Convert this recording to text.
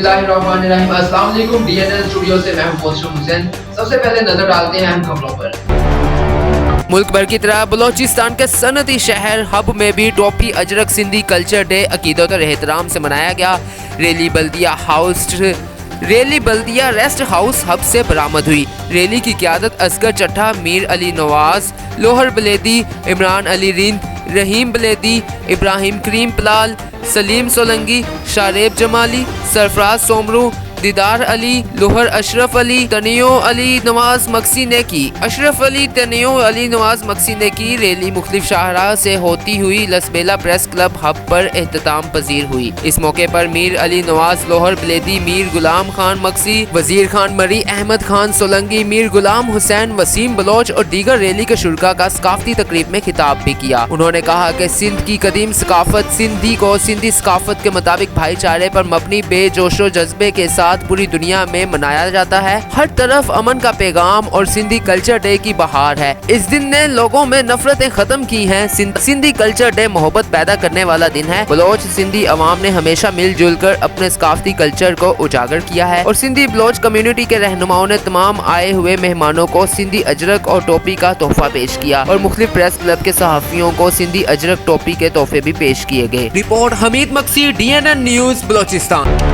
बिस्मिल्लाहिर्रहमानिर्रहीम। अस्सलाम वालेकुम। DNN स्टूडियो से मैं हूं मोहसिन हुसैन। सबसे पहले नजर डालते हैं अहम खबरों पर। मुल्क भर की तरह बलोचिस्तान के सनती शहर हब में भी टोपी अजरक सिंधी कल्चर डे अकीदत और एहतराम से मनाया गया। रैली बल्दिया रेस्ट हाउस हब से बरामद हुई। रैली की क़यादत असगर चट्ठा, मीर अली नवाज, लोहर बलेदी, इमरान अली रिंद, रहीम बलेदी, इब्राहिम करीम पलाल, सलीम सोलंगी, शारेब जमाली, सरफराज सोमरू, दीदार अली, लोहर अशरफ अली, तनियो अली नवाज मक्सी ने की। अशरफ अली, तनियो अली नवाज मक्सी ने की। रैली मुख्तलिफ शाहराह से होती हुई लसबेला प्रेस क्लब हब पर एहतमाम पजीर हुई। इस मौके पर मीर अली नवाज, लोहर बलेदी, मीर गुलाम खान मक्सी, वजीर खान मरी, अहमद खान सोलंगी, मीर गुलाम हुसैन, वसीम बलोच और दीगर रैली के शुरका का सकाफती तकरीब में खिताब भी किया। उन्होंने कहा कि सिंध की कदीम सकाफत सिंधी को सिंधी सकाफत के मुताबिक भाईचारे पर मबनी बेजोशो जज्बे के साथ पूरी दुनिया में मनाया जाता है। हर तरफ अमन का पैगाम और सिंधी कल्चर डे की बहार है। इस दिन ने लोगों में नफरतें खत्म की हैं। सिंधी कल्चर डे मोहब्बत पैदा करने वाला दिन है। बलोच सिंधी अवाम ने हमेशा मिलजुल कर अपने सकाफती कल्चर को उजागर किया है और सिंधी बलोच कम्युनिटी के रहनुमाओं ने तमाम आए हुए मेहमानों को सिंधी अजरक और टोपी का तोहफा पेश किया और मुख्तलिफ प्रेस क्लब के सहाफियों को सिंधी अजरक टोपी के तोहफे भी पेश किए गए। Report Hamid Maksi, DNN news, Balochistan.